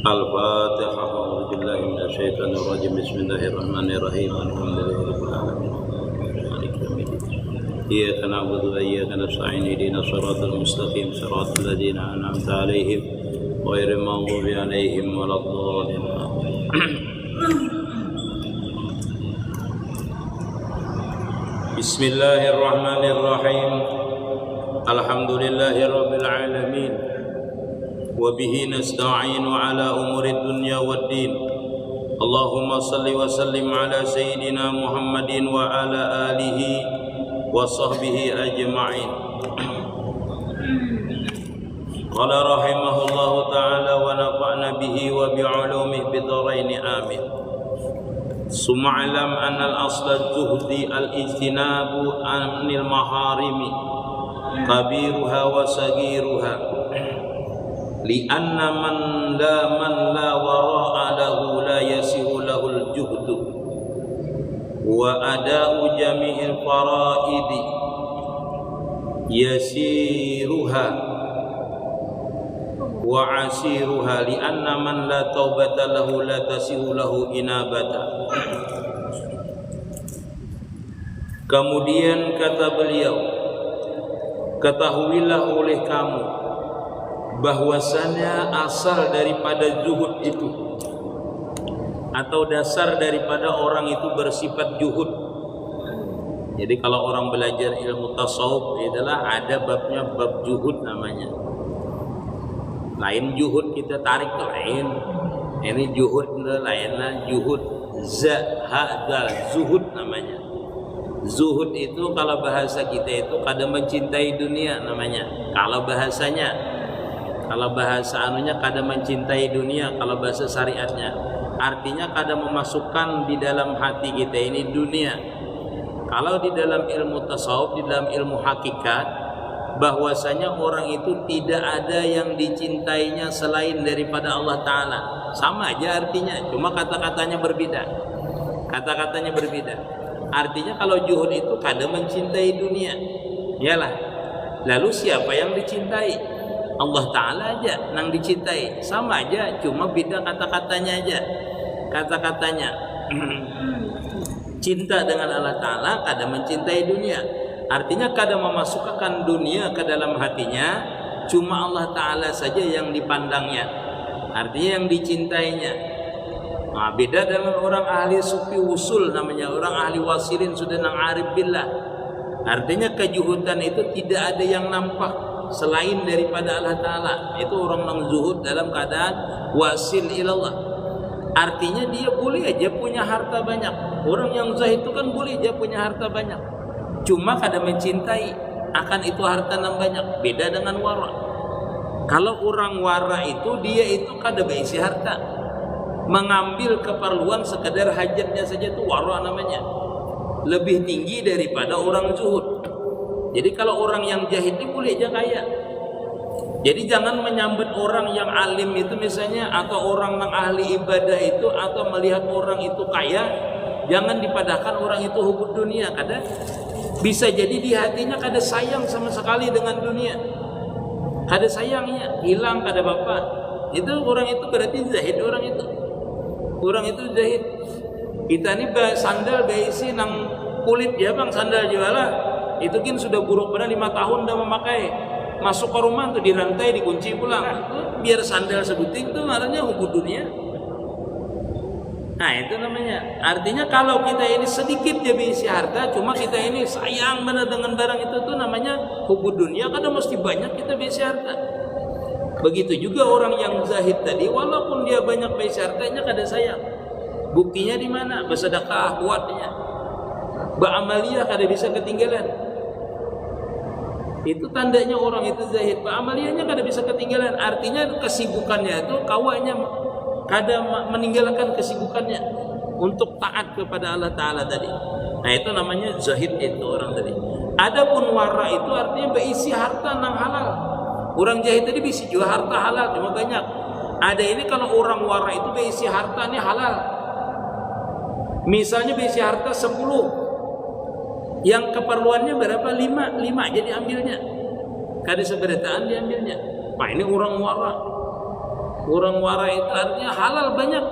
الفاتحة. أعوذ بالله من الشيطان الرجيم. بسم الله الرحمن الرحيم. الحمد لله رب العالمين. مالك يوم الدين. إياك نعبد وإياك نستعين. اهدنا الصراط المستقيم صراط الذين أنعمت عليهم غير المغضوب عليهم ولا الضالين. بسم الله الرحمن الرحيم. الحمد لله رب العالمين وبه نستعين على أمور الدنيا والدين. اللهم صل وسلم على سيدنا محمد وعلى آله وصحبه أجمعين. قال رحمه الله تعالى ونفعنا به وبعلومه بالدارين آمين. ثم اعلم أن الأصل الزهد الاجتناب عن المحارم كبيرها وصغيرها، لأن من لا وراء له لا يسع له الجهد وأداء جميع الفرائض يسيرها وعسيرها، لأن من لا توبة له لا تسع له إنابة. Kemudian kata beliau, ketahuilah oleh kamu bahwasanya asal daripada zuhud itu atau dasar daripada orang itu bersifat juhud. Jadi kalau orang belajar ilmu tasawuf adalah ada babnya, bab juhud namanya. Lain juhud kita tarik lain. Ini juhud lainlah juhud zahadal zuhud namanya. Zuhud itu kalau bahasa kita itu kada mencintai dunia namanya. Kalau bahasanya, kalau bahasa anunya kada mencintai dunia, kalau bahasa syariatnya artinya kada memasukkan di dalam hati kita ini dunia. Kalau di dalam ilmu tasawuf, di dalam ilmu hakikat, bahwasanya orang itu tidak ada yang dicintainya selain daripada Allah Ta'ala. Sama aja artinya, cuma kata-katanya berbeda. Kata-katanya berbeda. Artinya kalau juhud itu kada mencintai dunia, yalah. Lalu siapa yang dicintai? Allah Ta'ala aja yang dicintai. Sama aja, cuma beda kata-katanya aja. Kata-katanya cinta dengan Allah Ta'ala, kada mencintai dunia. Artinya kada memasukkan dunia ke dalam hatinya, cuma Allah Ta'ala saja yang dipandangnya. Artinya yang dicintainya. Nah, beda dengan orang ahli sufi usul namanya, orang ahli wasilin sudah nang arif billah. Artinya kejuhudan itu tidak ada yang nampak selain daripada Allah Ta'ala. Itu orang nang zuhud dalam keadaan wasil ilallah. Artinya dia boleh aja punya harta banyak. Orang yang zahid itu kan boleh aja punya harta banyak, cuma kada mencintai akan itu harta yang banyak. Beda dengan wara. Kalau orang wara itu dia itu kada berisi harta, mengambil keperluan sekedar hajatnya saja, itu wara namanya. Lebih tinggi daripada orang zuhud. Jadi kalau orang yang jahid ini boleh aja kaya. Jadi jangan menyambut orang yang alim itu misalnya, atau orang yang ahli ibadah itu, atau melihat orang itu kaya, jangan dipadahkan orang itu hubud dunia. Kada bisa jadi di hatinya kada sayang sama sekali dengan dunia, kada sayangnya hilang, kada apa. Itu orang itu berarti zahid. Orang itu zahid. Kita ni sandal berisi nang kulit ya bang, sandal jualah. Itu kan sudah buruk pada 5 tahun dah memakai. Masuk ke rumah tuh dirantai, dikunci pulang. Biar sandal sebuting tuh artinya hubud dunia. Nah itu namanya. Artinya kalau kita ini sedikit dia berisi harta, cuma kita ini sayang benar dengan barang itu tuh namanya hubud dunia. Kadang mesti banyak kita berisi harta. Begitu juga orang yang zahid tadi, walaupun dia banyak berisi hartanya kada sayang. Buktinya di mana? Bersedekah kuatnya, beramaliyah kada bisa ketinggalan. Itu tandanya orang itu zahid. Beramaliyahnya kada bisa ketinggalan. Artinya kesibukannya itu kawannya kada meninggalkan kesibukannya untuk taat kepada Allah Ta'ala tadi. Nah itu namanya zahid itu orang tadi. Adapun wara itu artinya berisi harta nang halal. Orang jahid tadi berisi juga harta halal, cuma banyak. Ada ini kalau orang wara itu berisi harta ini halal. Misalnya berisi harta 10, yang keperluannya berapa? 5 aja diambilnya. Kada seberataan diambilnya. Nah ini orang wara. Orang wara itu artinya halal banyak.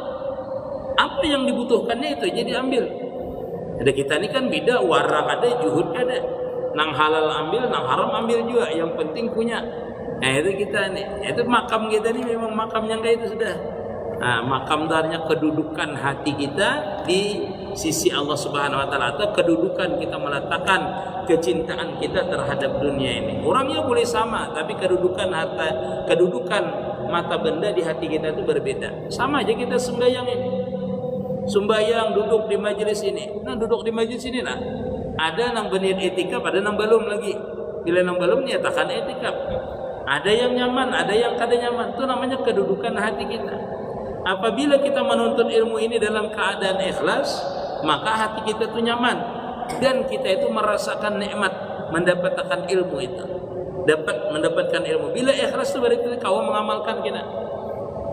Apa yang dibutuhkannya itu jadi ambil. Ada kita ini kan beda, wara ada, juhud ada. Nang halal ambil, nang haram ambil juga. Yang penting punya. Nah itu kita nih. Itu makam kita nih memang makam yang kayak itu sudah. Nah, makam darnya kedudukan hati kita di sisi Allah Subhanahu wa taala, atau kedudukan kita meletakkan kecintaan kita terhadap dunia ini. Orangnya boleh sama, tapi kedudukan mata benda di hati kita itu berbeda. Sama aja kita sembahyang ini. Sembahyang duduk di majelis ini. Nah, duduk di majelis ini nah. Ada nang berniat etikaf, ada nang belum lagi. Bila nang belum nyatakan etikaf. Ada yang nyaman, ada yang kada nyaman. Itu namanya kedudukan hati kita. Apabila kita menuntut ilmu ini dalam keadaan ikhlas, maka hati kita itu nyaman dan kita itu merasakan nikmat mendapatkan ilmu itu. Dapat mendapatkan ilmu. Bila ikhlas itu berarti kau mengamalkan kita.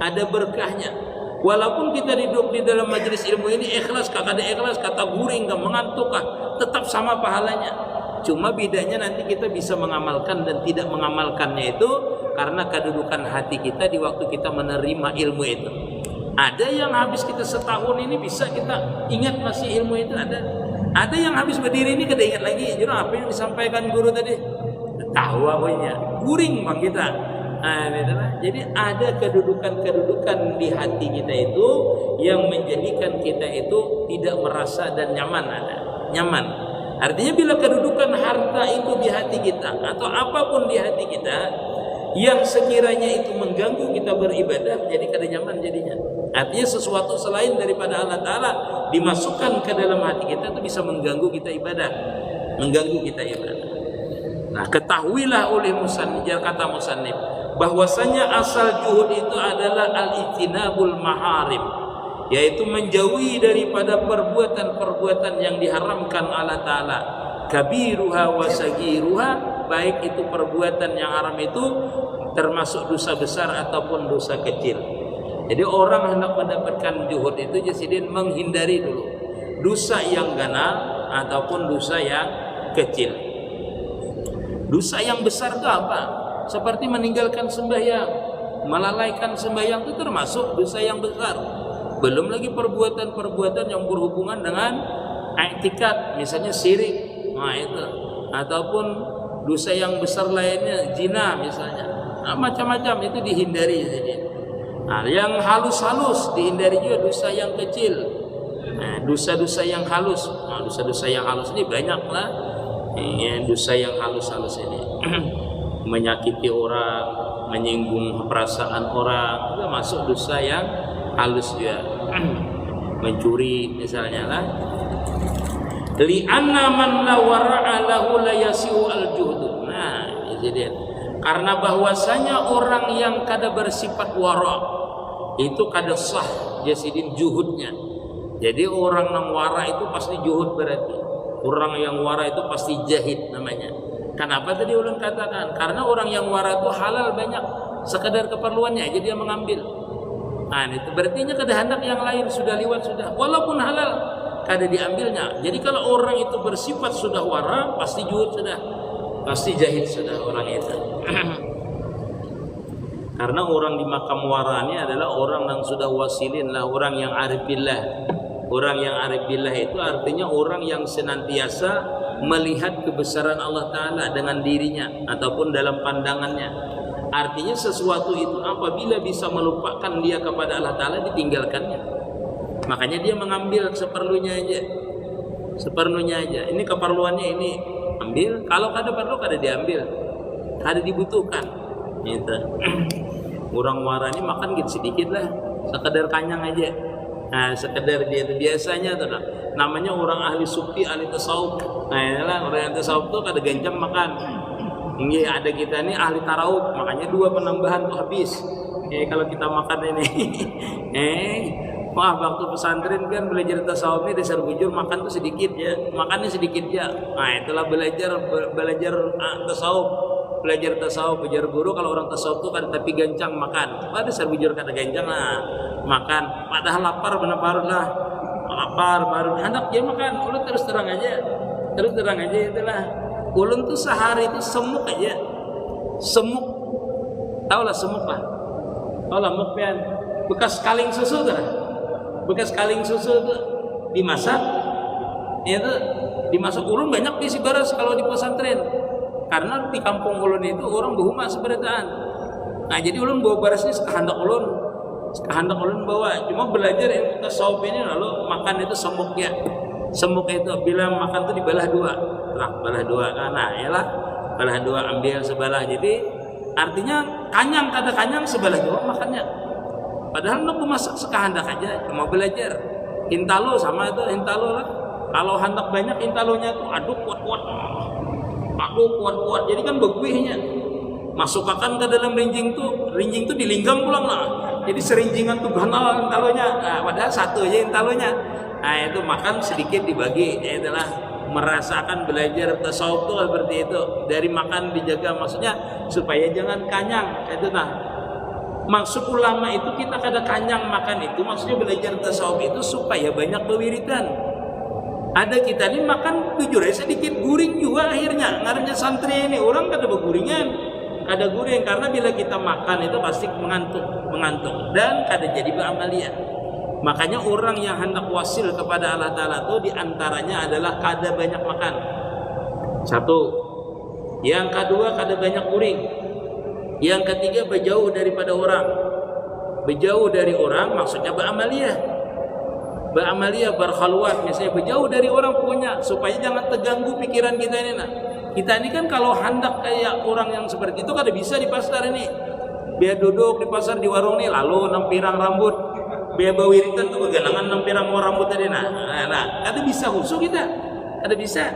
Ada berkahnya. Walaupun kita duduk di dalam majelis ilmu ini ikhlas, kada ikhlas, kata guring, mengantuk, tetap sama pahalanya. Cuma bedanya nanti kita bisa mengamalkan dan tidak mengamalkannya itu karena kedudukan hati kita di waktu kita menerima ilmu itu. Ada yang habis kita setahun ini bisa kita ingat masih ilmu itu ada. Ada yang habis berdiri ini kada ingat lagi. Jadi apa yang disampaikan guru tadi? Tahu apanya? Guring bang kita. Jadi ada kedudukan-kedudukan di hati kita itu yang menjadikan kita itu tidak merasa dan nyaman ada. Nyaman. Artinya bila kedudukan harta itu di hati kita atau apapun di hati kita yang sekiranya itu mengganggu kita beribadah, jadi kada nyaman jadinya. Artinya sesuatu selain daripada Allah Ta'ala dimasukkan ke dalam hati kita itu bisa mengganggu kita ibadah. Mengganggu kita ibadah. Nah, ketahuilah oleh musannif, kata musannif, bahwasanya asal juhud itu adalah al-ijtinabul maharim, yaitu menjauhi daripada perbuatan-perbuatan yang diharamkan Allah Ta'ala, kabiruha wa sagiruha, baik itu perbuatan yang haram itu termasuk dosa besar ataupun dosa kecil. Jadi orang hendak mendapatkan juhud itu jadi menghindari dulu dosa yang ganal ataupun dosa yang kecil. Dosa yang besar itu apa? Seperti meninggalkan sembahyang, melalaikan sembahyang itu termasuk dosa yang besar. Belum lagi perbuatan-perbuatan yang berhubungan dengan i'tikad, misalnya syirik, nah itu, ataupun dosa yang besar lainnya, zina misalnya. Nah, macam-macam itu dihindari jadi. Nah, yang halus-halus dihindari juga dosa yang kecil. Nah, dosa-dosa yang halus. Nah, dosa-dosa yang halus ini banyak lah. Ini dosa yang halus-halus ini. Menyakiti orang, menyinggung perasaan orang, itu masuk dosa yang halus juga. Mencuri misalnya lah. Li'anna man la wara'a lahu la yasi'u al-juhdu. Nah, jadi karena bahwasanya orang yang kada bersifat wara itu kada sah jasidin juhudnya. Jadi orang yang wara itu pasti juhud berarti. Orang yang wara itu pasti jahid namanya. Kenapa tadi ulun katakan? Karena orang yang wara itu halal banyak, sekadar keperluannya aja dia mengambil. Nah, itu berarti kada hendak yang lain sudah liwat sudah. Walaupun halal kada diambilnya. Jadi kalau orang itu bersifat sudah wara pasti juhud sudah. Pasti jahid sudah orang itu. Karena orang di makam wara ini adalah orang yang sudah wasilin lah, orang yang arif billah. Orang yang arif billah itu artinya orang yang senantiasa melihat kebesaran Allah Ta'ala dengan dirinya ataupun dalam pandangannya. Artinya sesuatu itu apabila bisa melupakan dia kepada Allah Ta'ala ditinggalkannya. Makanya dia mengambil seperlunya aja. Seperlunya aja. Ini keperluannya ini ambil. Kalau kada perlu kada diambil. Kada dibutuhkan. Gitu. Orang wara ini makan gitu sedikit lah. Sekadar kanyang aja. Nah, sekedar dia itu biasanya tuh namanya orang ahli sufi, ahli tasawuf. Nah, inilah orang yang tasawuf tuh kada gancang makan. Ini ada kita nih ahli tarawuf, makanya 2 penambahan tuh habis. Kalau kita makan ini. Wah, waktu pesantren kan belajar tasawuf ini dasar bujur makan tuh sedikit ya. Makannya sedikit ya. Nah, itulah belajar tasawuf. Belajar tasawuf, belajar guru. Kalau orang tasawuf tuh kan tapi gancang makan. Wah, dasar bujur kada gancang lah makan. Padahal lapar benar-benar lah. Lapar baru hendak dia makan. Ulun terus terang aja. Terus terang aja itulah. Ulun tuh sehari itu semuk aja. Semuk. Tahu lah semuk lah. Kalau mukpian bekas kaling susu tuh. Bekas kaling susu tuh dimasak. Itu dimasak ulun banyak di Sibaras kalau di pesantren. Karena di kampung ulun itu orang berhuma seberataan. Nah, jadi ulun bawa beras ini sekehendak ulun bawa. Cuma belajar ilmu tasawuf ini lalu makan itu semuknya. Semuk itu bila makan itu dibelah dua. Belah dua. Nah, yalah belah dua ambil sebelah. Jadi artinya kanyang kada kanyang sebelah dua makannya. Padahal nak masak sekehendak aja, cuma belajar. Intalo sama itu intalo lah. Kalau hendak banyak intalonya tuh aduk kuat-kuat. Aduk kuat-kuat. Jadi kan beguihnya. Masukkan ke dalam rinjing tuh dilinggam pulang lah. Jadi serinjingan tuh ganal intalonya. Nah, padahal satu aja intalonya. Nah, itu makan sedikit dibagi. Itulah merasakan belajar tasawuf tuh seperti itu. Dari makan dijaga maksudnya supaya jangan kanyang. Itu nah. Maksud ulama itu kita kada kanyang makan itu maksudnya belajar tasawuf itu supaya banyak berwiridan. Ada kita ini makan jujur aja sedikit guring juga akhirnya. Ngarannya santri ini orang kada berguringan, kada guring karena bila kita makan itu pasti mengantuk dan kada jadi beramaliyah. Makanya orang yang hendak wasil kepada Allah Ta'ala itu diantaranya adalah kada banyak makan. Satu. Yang kedua kada banyak guring. Yang ketiga berjauh daripada orang. Berjauh dari orang maksudnya beramaliyah. Beramaliyah, berkhalwat, misalnya berjauh dari orang pokoknya supaya jangan terganggu pikiran kita ini. Nah, kita ini kan kalau hendak kayak orang yang seperti itu kada bisa di pasar ini. Biar duduk di pasar di warung nih lalu nampirang rambut. Biar bawiritan tuh keganangan nampirang mau rambut tadi. Nah, kada bisa khusyuk kita. Kada bisa.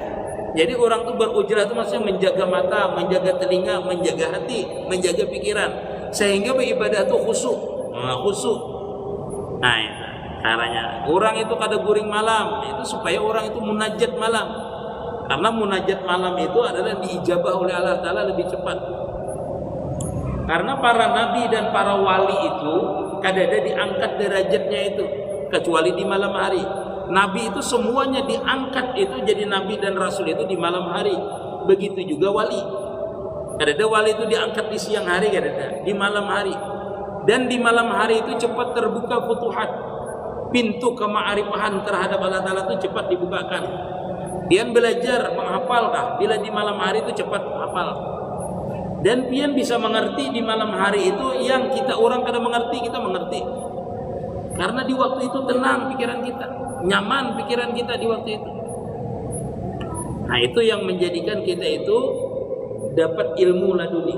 Jadi orang tuh berujrah itu maksudnya menjaga mata, menjaga telinga, menjaga hati, menjaga pikiran sehingga beribadah itu khusyuk. Khusyuk. Nah, caranya orang itu kada guring malam itu supaya orang itu munajat malam. Karena munajat malam itu adalah diijabah oleh Allah Ta'ala lebih cepat. Karena para nabi dan para wali itu kadang-kadang diangkat derajatnya itu kecuali di malam hari. Nabi itu semuanya diangkat itu jadi nabi dan rasul itu di malam hari. Begitu juga wali. Kadang-kadang wali itu diangkat di siang hari, kadang-kadang di malam hari. Dan di malam hari itu cepat terbuka futuhat. Pintu kema'arifahan terhadap Allah Ta'ala itu cepat dibukakan. Pian belajar menghafalkah? Bila di malam hari itu cepat menghafal. Dan pian bisa mengerti di malam hari itu yang kita orang kada mengerti, kita mengerti. Karena di waktu itu tenang pikiran kita, nyaman pikiran kita di waktu itu. Nah, itu yang menjadikan kita itu dapat ilmu laduni.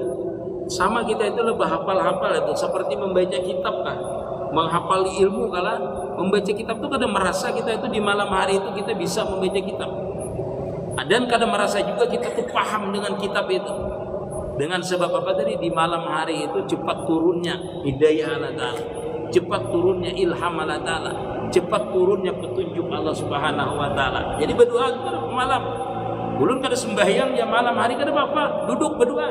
Sama kita itu lebih hafal-hafal itu seperti membaca kitab kah? Menghafal ilmu kala membaca kitab itu kadang merasa kita itu di malam hari itu kita bisa membaca kitab. Dan kadang merasa juga kita tuh paham dengan kitab itu. Dengan sebab apa tadi? Di malam hari itu cepat turunnya hidayah Allah Ta'ala, cepat turunnya ilham Allah Ta'ala, cepat turunnya petunjuk Allah Subhanahu Wa Ta'ala. Jadi berdoa kita malam. Ulun kada sembahyang ya malam hari kada apa-apa, duduk berdoa.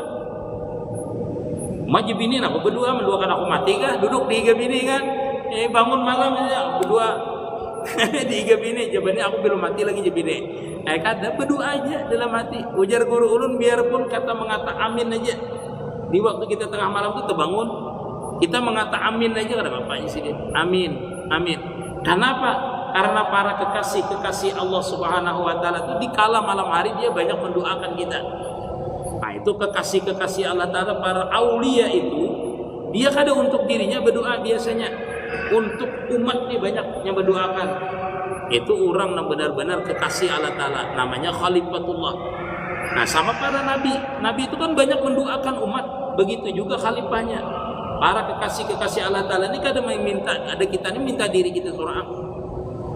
Majib ini nak berdoa mendoakan aku mati kah? Duduk di higab ini kan? Bangun malam ya berdoa di higab ini. Jawabannya aku belum mati lagi jabine. Kada berdoa aja dalam hati. Ujar guru ulun biarpun kata mengata amin aja. Di waktu kita tengah malam itu terbangun, kita mengata amin aja kada apa-apa sih dia. Amin, amin. Kenapa? Karena para kekasih-kekasih Allah Subhanahu Wa Ta'ala itu di kala malam hari dia banyak mendoakan kita. Nah, itu kekasih-kekasih Allah Ta'ala, para aulia itu dia kada untuk dirinya berdoa biasanya, untuk umat dia banyak yang berdoakan. Itu orang yang benar-benar kekasih Allah Ta'ala, namanya khalifatullah. Nah, sama para nabi, nabi itu kan banyak mendoakan umat, begitu juga khalifahnya. Para kekasih-kekasih Allah Ta'ala ini kadang meminta, ada kita ini minta diri kita seorang.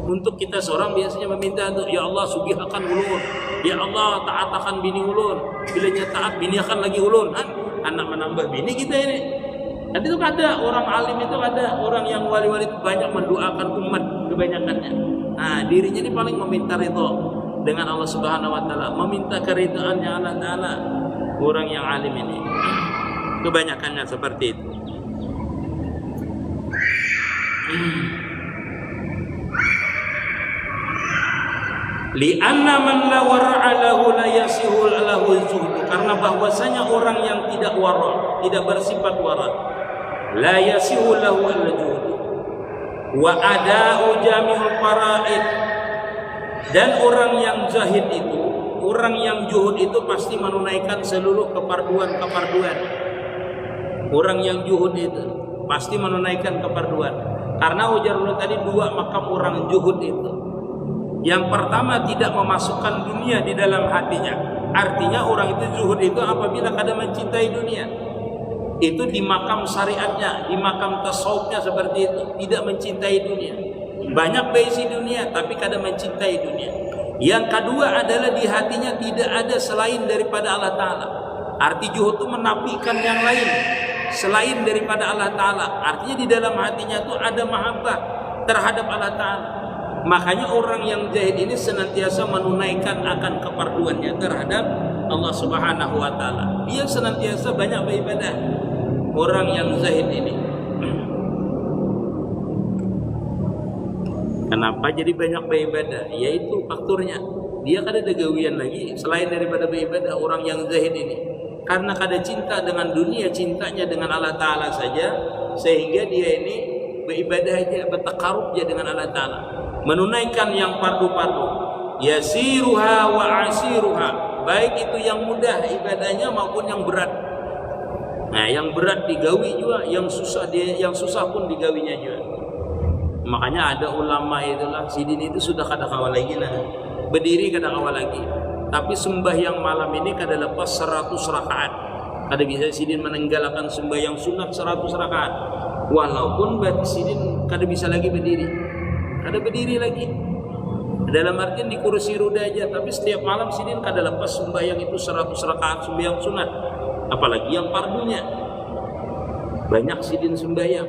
Untuk kita seorang biasanya meminta untuk, ya Allah sugihakan ulun, ya Allah taatakan bini ulun. Bila taat bini akan lagi ulun, anak menambah bini kita ini. Nanti itu ada orang alim itu, ada orang yang wali-wali itu banyak mendoakan umat kebanyakannya. Nah, dirinya ini paling meminta ridho dengan Allah Subhanahu Wa Ta'ala, meminta keridhaannya Allah Ta'ala. Orang yang alim ini kebanyakannya seperti itu. Li'anna man la wara'a lahu la yasihul lahu zuhdu. Karena bahwasanya orang yang tidak wara', tidak bersifat wara', la yasihu lahu al-juhud wa ada'u jami'ul fara'id. Dan orang yang zahid itu, orang yang juhud itu pasti menunaikan seluruh keparduan. Orang yang juhud itu pasti menunaikan keparduan. Karena ujarullah tadi dua makam orang juhud itu. Yang pertama, tidak memasukkan dunia di dalam hatinya. Artinya orang itu zuhud itu apabila kada mencintai dunia. Itu di makam syariatnya, di makam tasawufnya seperti itu, tidak mencintai dunia. Banyak berisi dunia tapi kada mencintai dunia. Yang kedua adalah di hatinya tidak ada selain daripada Allah Ta'ala. Arti zuhud itu menafikan yang lain selain daripada Allah Ta'ala. Artinya di dalam hatinya itu ada mahabbah terhadap Allah Ta'ala. Makanya orang yang zahid ini senantiasa menunaikan akan keparduannya terhadap Allah Subhanahu wa Ta'ala. Dia senantiasa banyak beribadah. Orang yang zahid ini. Kenapa jadi banyak beribadah? Yaitu faktornya. Dia kada ada gawian lagi selain daripada beribadah orang yang zahid ini. Karena kada cinta dengan dunia, cintanya dengan Allah Ta'ala saja, sehingga dia ini beribadah aja, bertakarub aja dengan Allah Ta'ala. Menunaikan yang fardu-fardu, yasiruha wa asiruha, baik itu yang mudah ibadahnya maupun yang berat. Nah, yang berat digawi juga, yang susah pun digawinya juga. Makanya ada ulama itulah, sidin itu sudah kada kawal lagi lah, berdiri kada kawal lagi. Tapi sembahyang malam ini kada lepas 100 rakaat. Kada bisa sidin meninggalkan sembahyang sunat 100 rakaat. Walaupun berarti sidin kada bisa lagi berdiri. Kada berdiri lagi. Dalam artian di kursi roda aja, tapi setiap malam sidin kada lepas sembahyang itu 100 rakaat sembahyang sunat. Apalagi yang fardunya. Banyak sidin sembahyang.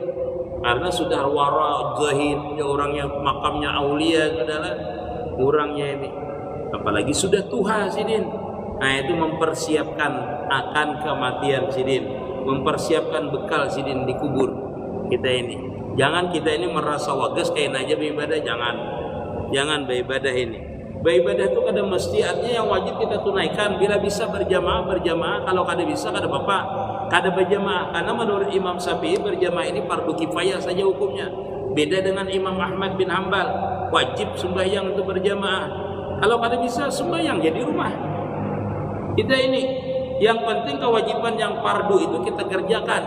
Karena sudah wara zahid, orang yang makamnya aulia adalah orangnya ini. Apalagi sudah tuha sidin. Nah, itu mempersiapkan akan kematian sidin, mempersiapkan bekal sidin di kubur kita ini. Jangan kita ini merasa wagas kain aja beribadah, jangan beribadah ini. Beribadah itu kada mesti, artinya yang wajib kita tunaikan. Bila bisa berjamaah, kalau kada bisa kada apa-apa, kada berjamaah. Karena menurut Imam Syafi'i berjamaah ini fardu kifayah saja hukumnya. Beda dengan Imam Ahmad bin Hanbal, wajib sembahyang itu berjamaah. Kalau kada bisa sembahyang jadi rumah. Kita ini yang penting kewajiban yang fardu itu kita kerjakan.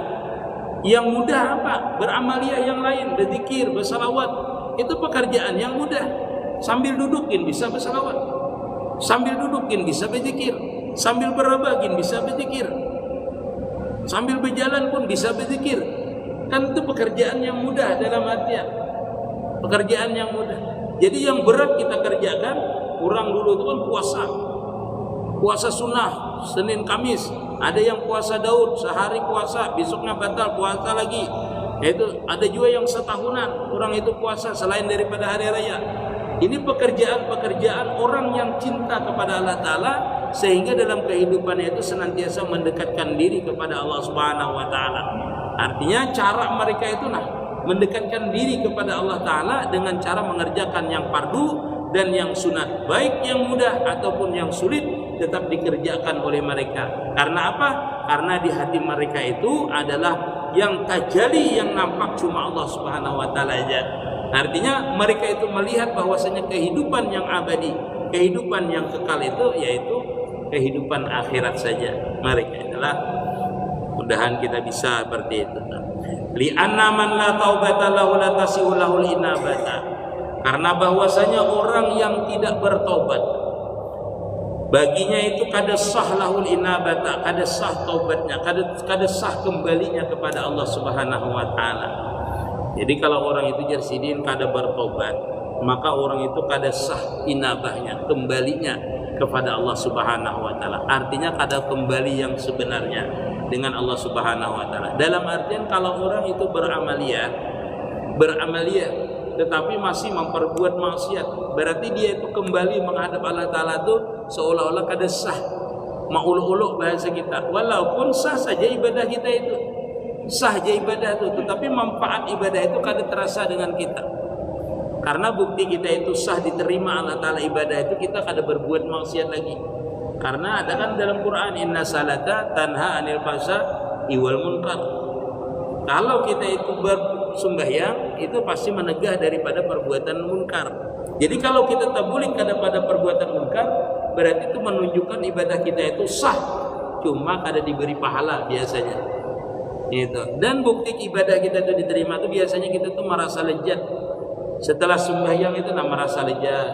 Yang mudah apa? Beramaliyah yang lain, berzikir, bersalawat. Itu pekerjaan yang mudah. Sambil dudukin bisa bersalawat, sambil dudukin bisa berzikir, sambil berabagin bisa berzikir, sambil berjalan pun bisa berzikir. Kan itu pekerjaan yang mudah dalam artian pekerjaan yang mudah. Jadi yang berat kita kerjakan. Orang dulu itu kan puasa sunnah Senin Kamis. Ada yang puasa Daud sehari puasa, besoknya batal puasa lagi. Itu ada juga yang setahunan orang itu puasa selain daripada hari raya. Ini pekerjaan orang yang cinta kepada Allah Ta'ala, sehingga dalam kehidupannya itu senantiasa mendekatkan diri kepada Allah Subhanahu wa Ta'ala. Artinya cara mereka itu mendekatkan diri kepada Allah Ta'ala dengan cara mengerjakan yang fardu dan yang sunat, baik yang mudah ataupun yang sulit tetap dikerjakan oleh mereka. Karena apa? Karena di hati mereka itu adalah yang tajali, yang nampak cuma Allah Subhanahu wa Ta'ala aja. Artinya mereka itu melihat bahwasanya kehidupan yang abadi, kehidupan yang kekal itu yaitu kehidupan akhirat saja. Mereka adalah, mudahan kita bisa seperti itu. Li'anna man la taubata lahu la tasihu lahul inabata. Karena bahwasanya orang yang tidak bertobat, baginya itu kada sah lahul inabata, kada sah taubatnya, kada sah kembalinya kepada Allah Subhanahu wa Ta'ala. Jadi kalau orang itu jersidin kada bertobat, maka orang itu kada sah inabahnya, kembalinya kepada Allah Subhanahu wa Ta'ala. Artinya kada kembali yang sebenarnya dengan Allah Subhanahu wa Ta'ala. Dalam artian kalau orang itu beramaliyah tetapi masih memperbuat maksiat, berarti dia itu kembali menghadap Allah Ta'ala itu seolah-olah kada sah, mauluk-uluk bahasa kita. Walaupun sah saja ibadah kita itu, sah saja ibadah itu, tetapi manfaat ibadah itu kada terasa dengan kita. Karena bukti kita itu sah diterima Allah Ta'ala ibadah itu, kita kada berbuat maksiat lagi. Karena ada kan dalam Quran, inna salata tanha anil fahsya'i wal munkar. Kalau kita itu bersembahyang, itu pasti menegah daripada perbuatan munkar. Jadi kalau kita tabulik pada perbuatan munkar, berarti itu menunjukkan ibadah kita itu sah, cuma kada diberi pahala biasanya. Itu. Dan bukti ibadah kita itu diterima itu biasanya kita tuh merasa lezat. Setelah sembahyang itu merasa lezat.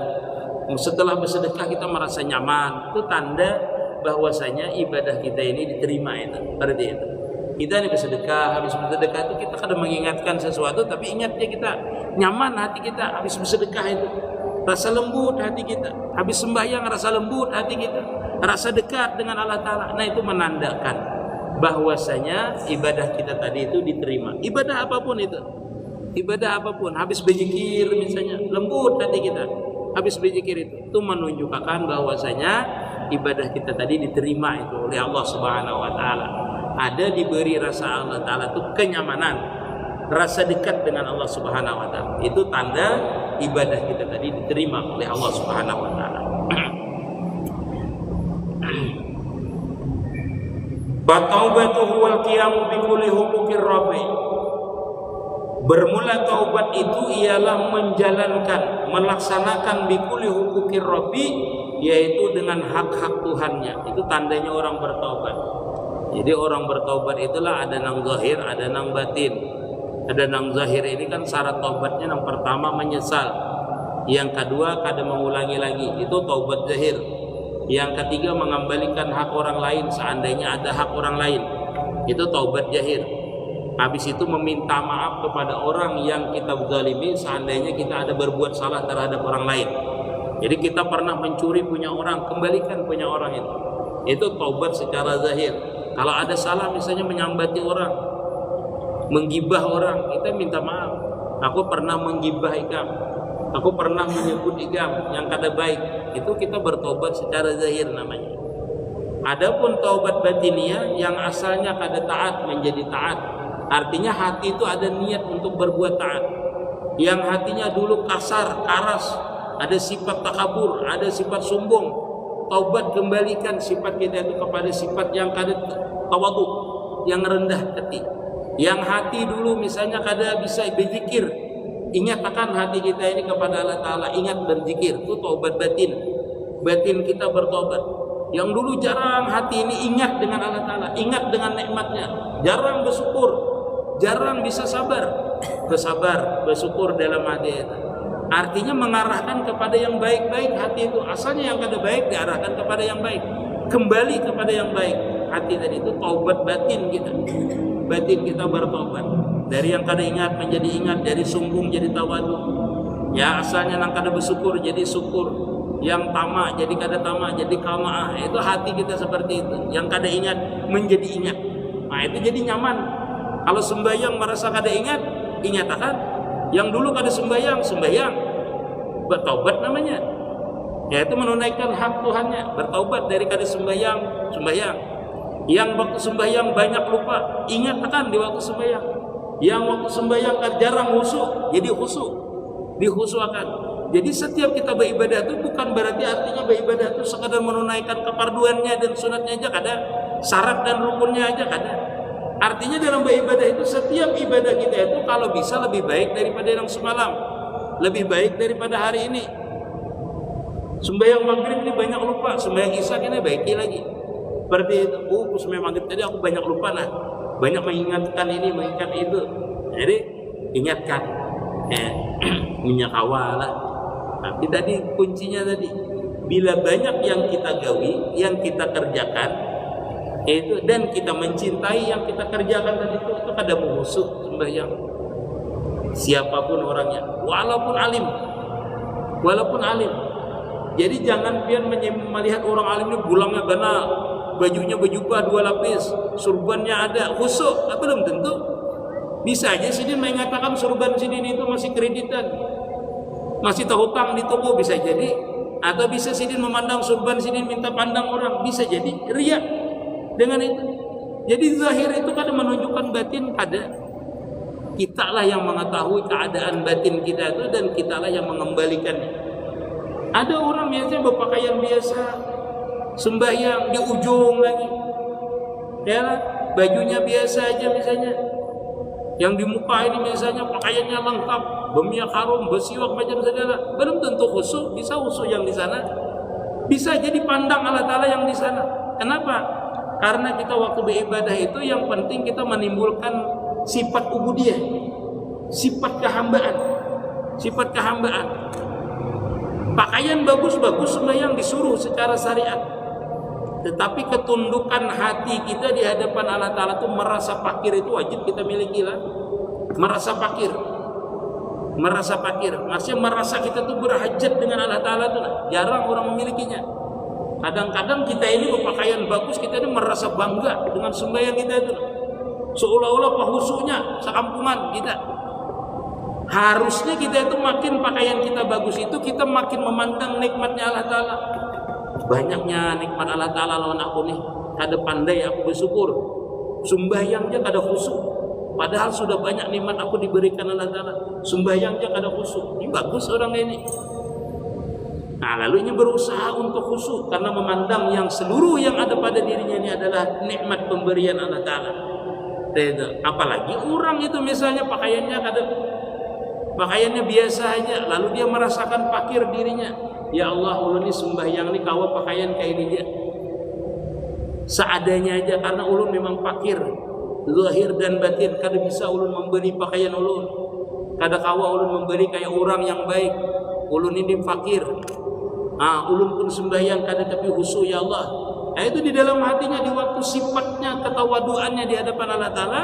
Setelah bersedekah kita merasa nyaman. Itu tanda bahwasanya ibadah kita ini diterima itu. Berarti itu. Kita ini bersedekah, habis bersedekah itu kita kadang mengingatkan sesuatu, tapi ingatnya kita nyaman hati kita habis bersedekah itu, rasa lembut hati kita, habis sembahyang rasa lembut hati kita, rasa dekat dengan Allah Ta'ala. Nah itu menandakan bahwasanya ibadah kita tadi itu diterima. Ibadah apapun itu, ibadah apapun, habis berzikir misalnya, lembut hati kita, habis berzikir itu menunjukkan bahwasanya ibadah kita tadi diterima itu oleh Allah Subhanahu Wa Ta'ala. Ada diberi rasa Allah Ta'ala itu kenyamanan, rasa dekat dengan Allah Subhanahu Wa Ta'ala. Itu tanda ibadah kita tadi diterima oleh Allah Subhanahu Wa Ta'ala. Bataubatuhu wal qiyamu bi kulli huquqir rabbi. Bermula taubat itu ialah menjalankan, melaksanakan bi kulli huquqir rabbi, yaitu dengan hak-hak Tuhannya. Itu tandanya orang bertaubat. Jadi orang bertaubat itulah ada nang zahir, ada nang batin. Ada nang zahir ini kan syarat taubatnya, yang pertama menyesal, yang kedua kada mengulangi lagi, itu taubat zahir. Yang ketiga mengembalikan hak orang lain seandainya ada hak orang lain, itu taubat zahir. Habis itu meminta maaf kepada orang yang kita zalimi seandainya kita ada berbuat salah terhadap orang lain. Jadi kita pernah mencuri punya orang, kembalikan punya orang itu taubat secara zahir. Kalau ada salah misalnya menyambati orang, menggibah orang, kita minta maaf. Aku pernah menggibah ikam, aku pernah menyebut ikam yang kada baik. Itu kita bertobat secara zahir namanya. Adapun taubat batiniah yang asalnya kada taat menjadi taat. Artinya hati itu ada niat untuk berbuat taat. Yang hatinya dulu kasar, karas, ada sifat takabur, ada sifat sombong. Taubat kembalikan sifat kita itu kepada sifat yang kada tawadu, yang rendah hati. Yang hati dulu misalnya kada bisa berzikir, ingat akan hati kita ini kepada Allah Ta'ala, ingat berzikir, itu taubat batin. Batin kita bertobat. Yang dulu jarang hati ini ingat dengan Allah Ta'ala, ingat dengan nikmatnya, jarang bersyukur, jarang bisa sabar, bersyukur dalam hati itu. Artinya mengarahkan kepada yang baik-baik hati itu. Asalnya yang kada baik diarahkan kepada yang baik, kembali kepada yang baik. Hati tadi itu taubat batin kita. Batin kita bertobat dari yang kada ingat menjadi ingat, dari sombong jadi tawadu. Ya asalnya yang kada bersyukur jadi syukur, yang tamak jadi kada tamak, jadi kamaah. Itu hati kita seperti itu. Yang kada ingat menjadi ingat. Nah itu jadi nyaman. Kalau sembahyang merasa kada ingat, ingat akan. Yang dulu kada sembahyang, bertaubat namanya. Yaitu menunaikan hak Tuhannya, bertaubat dari kada sembahyang. Yang waktu sembahyang banyak lupa, ingat akan di waktu sembahyang. Yang waktu sembahyang kan jarang khusyuk, jadi khusyuk, dikhusyukan. Jadi setiap kita beribadah itu bukan berarti artinya beribadah itu sekadar menunaikan keparduannya dan sunatnya aja kada, syarat dan rukunnya aja kada. Artinya dalam beribadah itu setiap ibadah kita itu kalau bisa lebih baik daripada yang semalam, lebih baik daripada hari ini. Sembahyang maghrib ini banyak lupa, sembahyang isya ini baiki lagi. Seperti itu. Sembahyang maghrib tadi aku banyak lupa nah, banyak mengingatkan ini, mengingat itu. Jadi ingatkan, minyak awal lah. Tapi tadi kuncinya tadi, bila banyak yang kita gawi, yang kita kerjakan, itu dan kita mencintai yang kita kerjakan tadi itu kada musuh sembahyang. Siapapun orangnya, walaupun alim. Jadi jangan pian melihat orang alim ini bulangnya ganal, bajunya berjubah 2 lapis, surbannya ada, khusyuk, belum tentu. Bisa aja sidin mengatakan surban sidin itu masih kreditan, masih terhutang di toko, bisa jadi. Atau bisa sidin memandang surban sidin minta pandang orang, bisa jadi riya dengan itu. Jadi zahir itu kan menunjukkan batin ada. Kitalah yang mengetahui keadaan batin kita itu dan kitalah yang mengembalikannya. Ada orang biasanya berpakaian biasa, sembahyang di ujung lagi, ya, bajunya biasa aja misalnya, Yang di muka ini misalnya pakaiannya lengkap, berminyak harum, bersiwak macam segala, belum tentu khusyuk. Bisa khusyuk yang di sana, bisa jadi pandang Allah Ta'ala yang di sana. Kenapa? Karena kita waktu beribadah itu yang penting kita menimbulkan sifat ubudiyah, sifat kehambaan, sifat kehambaan. Pakaian bagus-bagus sembahyang disuruh secara syariat, tetapi ketundukan hati kita di hadapan Allah Ta'ala itu merasa fakir itu wajib kita miliki lah. Merasa fakir, maksudnya merasa kita tuh berhajat dengan Allah Ta'ala tuh jarang orang memilikinya. Kadang-kadang kita ini berpakaian bagus, kita ini merasa bangga dengan sembahyang kita itu, seolah-olah pahusuknya sekampungan kita. Harusnya kita itu makin pakaian kita bagus itu kita makin memandang nikmatnya Allah Ta'ala. Banyaknya nikmat Allah Ta'ala lawan aku nih, kada pandai aku bersyukur, sembahyangnya kada khusyuk. Padahal sudah banyak nikmat aku diberikan Allah Ta'ala, sembahyangnya kada khusyuk. Ini bagus orang ini. Nah, lalu ini berusaha untuk khusyuk karena memandang yang seluruh yang ada pada dirinya ini adalah nikmat pemberian Allah Ta'ala. Apalagi orang itu misalnya pakaiannya biasa aja, lalu dia merasakan fakir dirinya. Ya Allah, ulun ini sembahyang ini kawa pakaian kayak ini dia, seadanya aja, karena ulun memang fakir zahir dan batin, kada bisa ulun memberi pakaian ulun, kada kawa ulun memberi kayak orang yang baik. Ulun ini fakir, ulun pun sembahyang kada tapi khusyuk ya Allah. Nah, itu di dalam hatinya, di waktu sifatnya ketawaduannya di hadapan Allah Ta'ala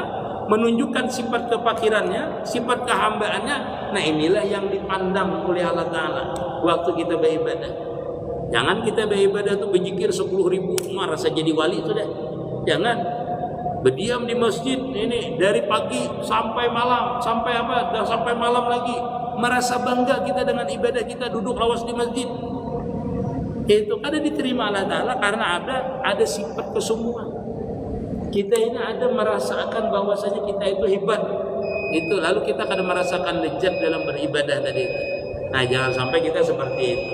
menunjukkan sifat kefakirannya, sifat kehambaannya. Nah, inilah yang dipandang oleh Allah Ta'ala waktu kita beribadah. Jangan kita beribadah itu berzikir 10.000 merasa jadi wali itu dah. Jangan berdiam di masjid ini dari pagi sampai malam, sampai malam lagi, merasa bangga kita dengan ibadah kita, duduk lawas di masjid. Itu kada diterima Allah Ta'ala karena ada sifat kesombongan. Kita ini ada merasakan bahwasanya kita itu hebat. Itu lalu kita kada merasakan lezat dalam beribadah tadi itu. Nah, jangan sampai kita seperti itu.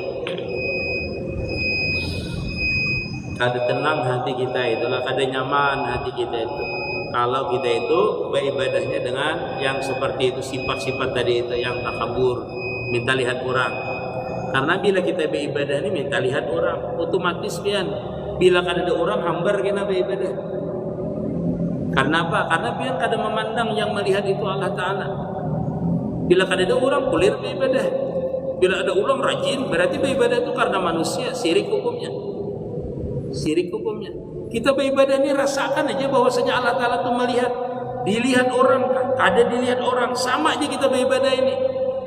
Kada tenang hati kita itulah, kada nyaman hati kita itu kalau kita itu beribadahnya dengan yang seperti itu, sifat-sifat tadi itu yang takabur, minta lihat orang. Karena bila kita beribadah ini minta lihat orang, otomatis pian bila kada ada orang hambar kena beribadah. Karena apa? Karena pian kada memandang yang melihat itu Allah Ta'ala. Bila kada ada orang kulir beribadah, bila ada orang rajin berarti beribadah itu karena manusia, syirik hukumnya. Syirik hukumnya. Kita beribadah ini rasakan aja bahwasanya Allah Ta'ala itu melihat, dilihat orang kah? Kada dilihat orang, sama aja kita beribadah ini.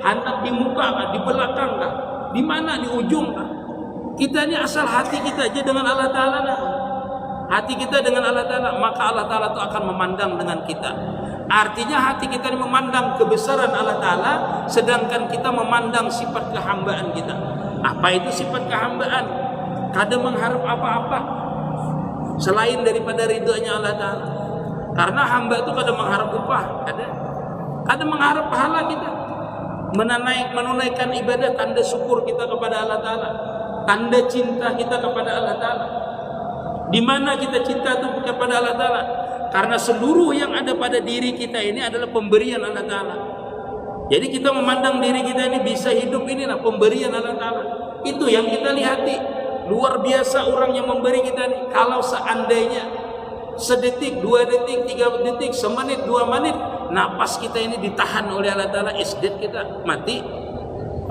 Hanap di muka kah? Di belakang kah? Di mana? Di ujung kah? Kita ini asal hati kita aja dengan Allah Ta'ala nah. Hati kita dengan Allah Ta'ala, maka Allah Ta'ala itu akan memandang dengan kita. Artinya hati kita ini memandang kebesaran Allah Ta'ala, sedangkan kita memandang sifat kehambaan kita. Apa itu sifat kehambaan? Kada mengharap apa-apa selain daripada ridhonya Allah Ta'ala. Karena hamba itu kada mengharap upah, kada mengharap pahala kita. Menunaikan ibadah tanda syukur kita kepada Allah Ta'ala, tanda cinta kita kepada Allah Ta'ala. Di mana kita cinta itu kepada Allah Ta'ala? Karena seluruh yang ada pada diri kita ini adalah pemberian Allah Ta'ala. Jadi kita memandang diri kita ini bisa hidup ini lah pemberian Allah Ta'ala. Itu yang kita lihati. Luar biasa orang yang memberi kita ini. Kalau seandainya sedetik, 2 detik, 3 detik, semenit, 2 menit napas kita ini ditahan oleh Allah Ta'ala, isdet kita mati.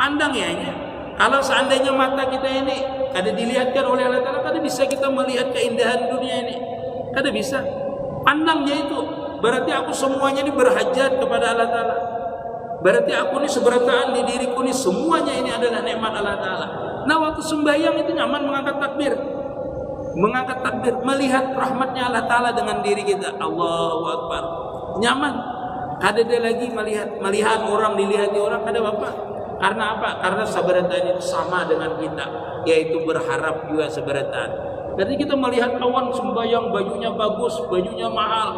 Pandang ya ini. Kalau seandainya mata kita ini kada dilihatkan oleh Allah Ta'ala, kada bisa kita melihat keindahan dunia ini. Kada bisa. Pandangnya itu. Berarti aku semuanya ini berhajat kepada Allah Ta'ala. Berarti aku ini seberataan di diriku ini semuanya ini adalah nikmat Allah Ta'ala. Nah, waktu sembahyang itu nyaman mengangkat takbir. Mengangkat takbir, melihat rahmatnya Allah Ta'ala dengan diri kita. Allahu Akbar. Nyaman. Kada ada lagi melihat orang, dilihati orang, kada apa. Karena apa? Karena seberataan itu sama dengan kita, yaitu berharap juga seberataan. Jadi kita melihat kawan sembahyang, bajunya bagus, bajunya mahal,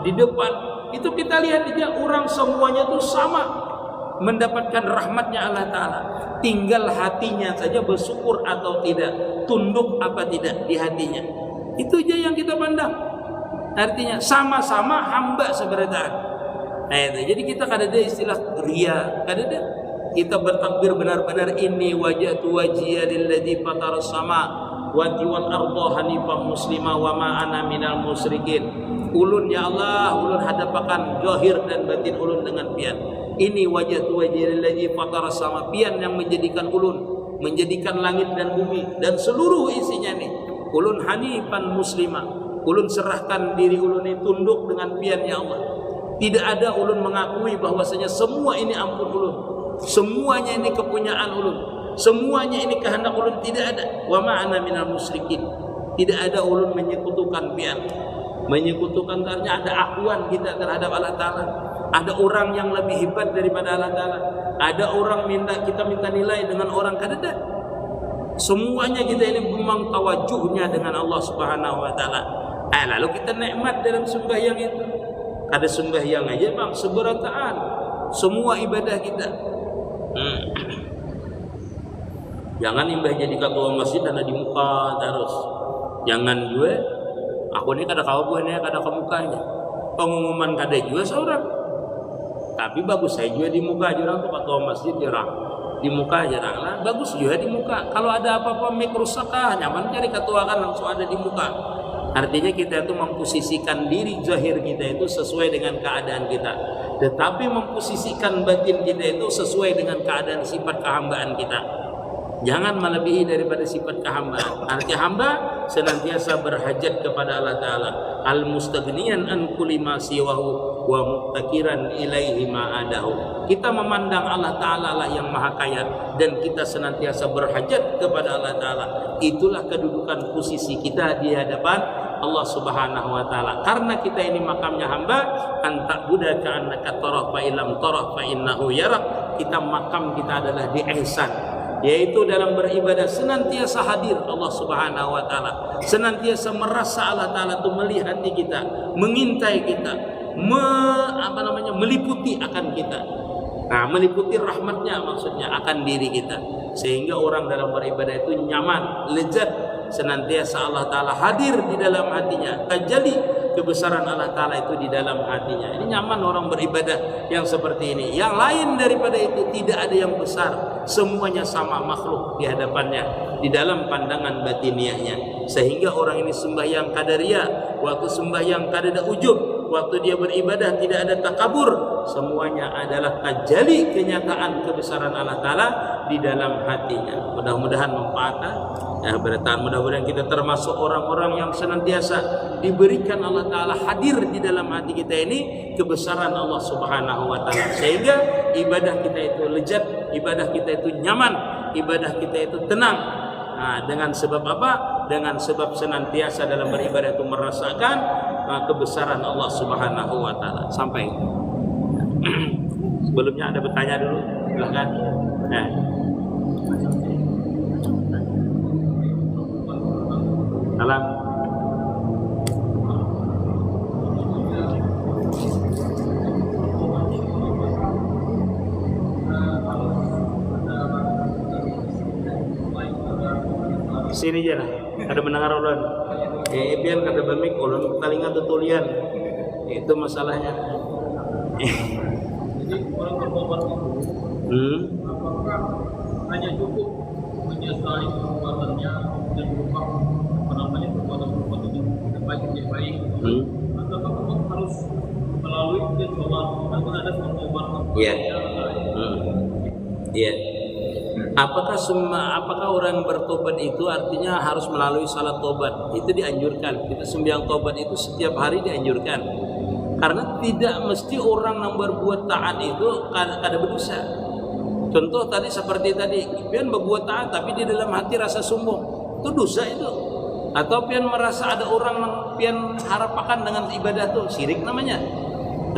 di depan. Itu kita lihat aja orang semuanya itu sama mendapatkan rahmatnya Allah Ta'ala. Tinggal hatinya saja bersyukur atau tidak, tunduk apa tidak di hatinya. Itu aja yang kita pandang. Artinya sama-sama hamba seberataan. Jadi kita kadada istilah ria, kadada kita bertakbir benar-benar ini wajhatu wajhiya lilladzi fataras sama wal arda hanifan muslima wa ma ana minal musyrikin. Ulun ya Allah, ulun hadapakan zahir dan batin ulun dengan pian. Ini wajhatu wajhiya lilladzi fataras sama, pian yang menjadikan ulun, menjadikan langit dan bumi dan seluruh isinya nih. Ulun hanifan muslima, ulun serahkan diri ulun ini tunduk dengan pian ya Allah. Tidak ada ulun mengakui bahwasanya semua ini ampun ulun, semuanya ini kepunyaan ulun, semuanya ini kehendak ulun, tidak ada. Wa ma ana minal musyrikin. Tidak ada ulun menyekutukan pian. Menyekutukan artinya ada akuan kita terhadap Allah Ta'ala. Ada orang yang lebih hebat daripada Allah Ta'ala. Ada orang kita minta nilai dengan orang kadada. Semuanya kita ini memang tawajuhnya dengan Allah Subhanahu wa Ta'ala. Lalu kita nikmat dalam sembahyang itu. Ada sembahyang aja bang, seberataan semua ibadah kita. Jangan imbah jadi ketua masjid dan di muka terus. Jangan gue, aku ini kada kau gue nih kada ke mukanya. Pengumuman kada juga seorang. Tapi bagus saya juga di muka jurang tuh ketua masjid jurang. Di muka jarang lah, bagus juga di muka. Kalau ada apa-apa mik rusak nyaman cari ketua kan langsung ada di muka. Artinya kita itu memposisikan diri zahir kita itu sesuai dengan keadaan kita, tetapi memposisikan batin kita itu sesuai dengan keadaan sifat kehambaan kita. Jangan melebihi daripada sifat kehambaan. Arti hamba senantiasa berhajat kepada Allah Ta'ala, al-mustaghniyan an kulli ma siwahu wa muttakiran ilaihi ma adahu. Kita memandang Allah Ta'ala lah yang maha kaya dan kita senantiasa berhajat kepada Allah Ta'ala. Itulah kedudukan posisi kita di hadapan Allah Subhanahu wa Ta'ala. Karena kita ini makamnya hamba, anta buddha ka'annaka tarah fa illam tarah fa innahu yarak. Kita makam kita adalah di ihsan, yaitu dalam beribadah senantiasa hadir Allah Subhanahu wa Ta'ala, senantiasa merasa Allah Ta'ala itu melihat kita, mengintai kita, meliputi akan kita. Nah, meliputi rahmatnya maksudnya akan diri kita, sehingga orang dalam beribadah itu nyaman, lezat, senantiasa Allah Ta'ala hadir di dalam hatinya, tajalli kebesaran Allah Ta'ala itu di dalam hatinya. Ini nyaman orang beribadah yang seperti ini. Yang lain daripada itu tidak ada yang besar, semuanya sama makhluk di hadapannya di dalam pandangan batiniahnya. Sehingga orang ini sembahyang kadaria, waktu sembahyang kadada ujub, waktu dia beribadah tidak ada takabur, semuanya adalah tajalli kenyataan kebesaran Allah Ta'ala di dalam hatinya. Mudah-mudahan manfaat bertahan. Mudah-mudahan kita termasuk orang-orang yang senantiasa diberikan Allah Ta'ala hadir di dalam hati kita ini kebesaran Allah Subhanahu wa Ta'ala, sehingga ibadah kita itu lezat, ibadah kita itu nyaman, ibadah kita itu tenang. Dengan sebab apa? Dengan sebab senantiasa dalam beribadah itu merasakan kebesaran Allah Subhanahu wa Ta'ala. Sampai sebelumnya ada bertanya dulu, silahkan. Salam. Sini aja lah, ada mendengar ulun. Biar kada bemik ulun talinga tutulian. Itu masalahnya. Jadi orang bertobat itu apakah hanya cukup menyesali perbuatannya dan berubah perbuatan itu tidak baik menjadi baik, atau apakah harus melalui tobat atau ada pertobatan? Iya. Iya. Apakah orang bertobat itu artinya harus melalui salat tobat? Itu dianjurkan. Kita sembahyang tobat itu setiap hari dianjurkan. Karena tidak mesti orang yang berbuat taat itu kada berdosa. Contoh tadi seperti tadi, pian berbuat taat tapi di dalam hati rasa sombong, itu dosa itu. Atau pian merasa ada orang yang pian harapkan dengan ibadah itu, syirik namanya,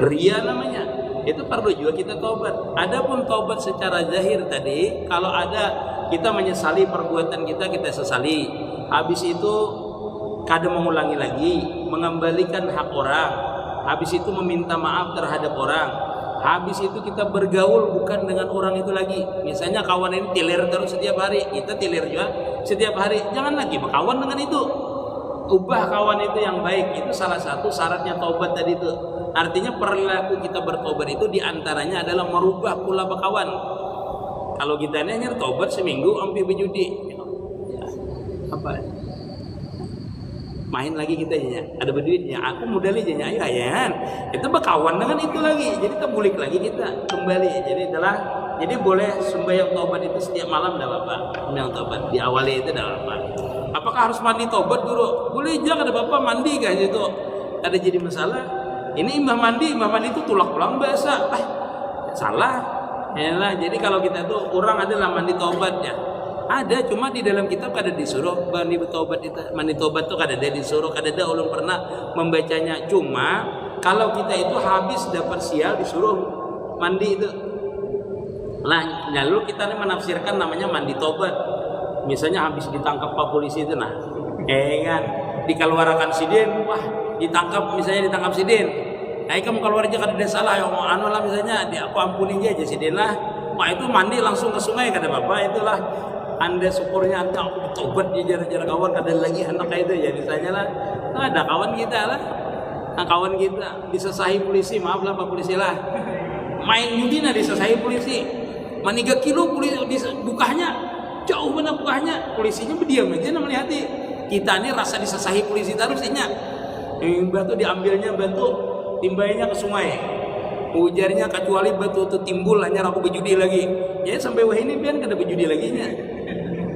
ria namanya. Itu perlu juga kita taubat. Adapun taubat secara zahir tadi, kalau ada kita menyesali perbuatan kita sesali. Habis itu kada mengulangi lagi, mengembalikan hak orang. Habis itu meminta maaf terhadap orang. Habis itu kita bergaul bukan dengan orang itu lagi. Misalnya kawan ini tilir terus setiap hari, kita tilir juga setiap hari. Jangan lagi berkawan dengan itu. Ubah kawan itu yang baik. Itu salah satu syaratnya taubat tadi itu. Artinya perilaku kita bertobat itu diantaranya adalah merubah pola bekawan. Kalau kita ini hanya tobat seminggu hampir berjudi, ya, apa? Main lagi kita aja, ada berduitnya, aku modal aja ayo ayan. Kita berkawan dengan itu lagi, jadi kita bulik lagi kita kembali. Jadi boleh sembahyang tobat itu setiap malam dah Bapak. Sembahyang tobat diawali itu dah Bapak. Apakah harus mandi tobat guru? Boleh aja kada Bapak mandi kan itu. Ada jadi masalah. Ini imam mandi itu tulak pulang biasa. Salah. Yalah, jadi kalau kita tuh kurang adalah mandi tobat ya. Ada, cuma di dalam kitab kada disuruh mandi tobat itu. Mandi tobat tuh kada ada disuruh, kada ada ulun pernah membacanya. Cuma kalau kita itu habis dapat sial disuruh mandi itu. Nah, lalu kita nih menafsirkan namanya mandi tobat. Misalnya habis ditangkap Pak polisi itu kan dikeluarkan sidin, wah ditangkap sidin. Nah, kamu keluar aja kada ada salah, ya anu lah misalnya, aku ampuni aja sidin lah. Wah itu mandi langsung ke sungai kata Bapak, itulah Anda syukurnya Anda tobat di jarak-jarak kawan kada lagi anak kayak itu ya misalnya lah. Nah, ada kawan kita lah. Nah, kawan kita disesahi polisi, maaf lah Pak polisi lah. Main judi disesahi polisi. Mana 3 kilo polisi bukanya jauh mana bukanya, polisinya berdiam aja melihat kita ini rasa disesahi polisi terusnya. Batu diambilnya batu timbainya ke sungai. Ujarnya kecuali batu itu timbul hanya aku berjudi lagi. Ya sampai wah ini biar kada berjudi lagi nya.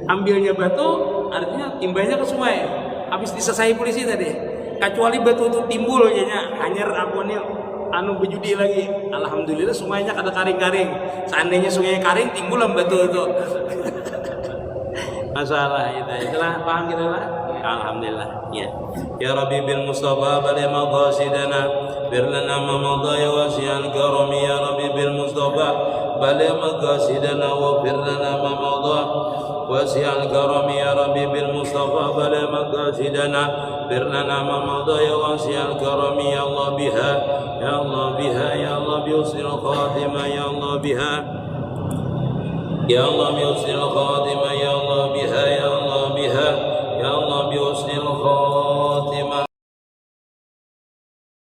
Ambilnya batu artinya timbainya ke sungai. Habis disesahi polisi tadi. Kecuali batu itu timbul hanya aku ini anu berjudi lagi. Alhamdulillah sungainya kada karing-karing. Seandainya sungainya karing timbul batu itu. Masalah itulah paham kita lah. Alhamdulillah ya. Ya Rabbi bil Mustafa bali maqasidana bir lana ma madha wasi'al karami ya Rabbi bil Mustafa bali maqasidana wa bir lana ma madha wasi'al karami ya Rabbi bil Mustafa bali maqasidana bir lana ma madha wasi'al karami ya Allah biha ya Allah biha ya Allah bi usil khatimah ya Allah biha ya Allah bi usil khatimah ya Allah biha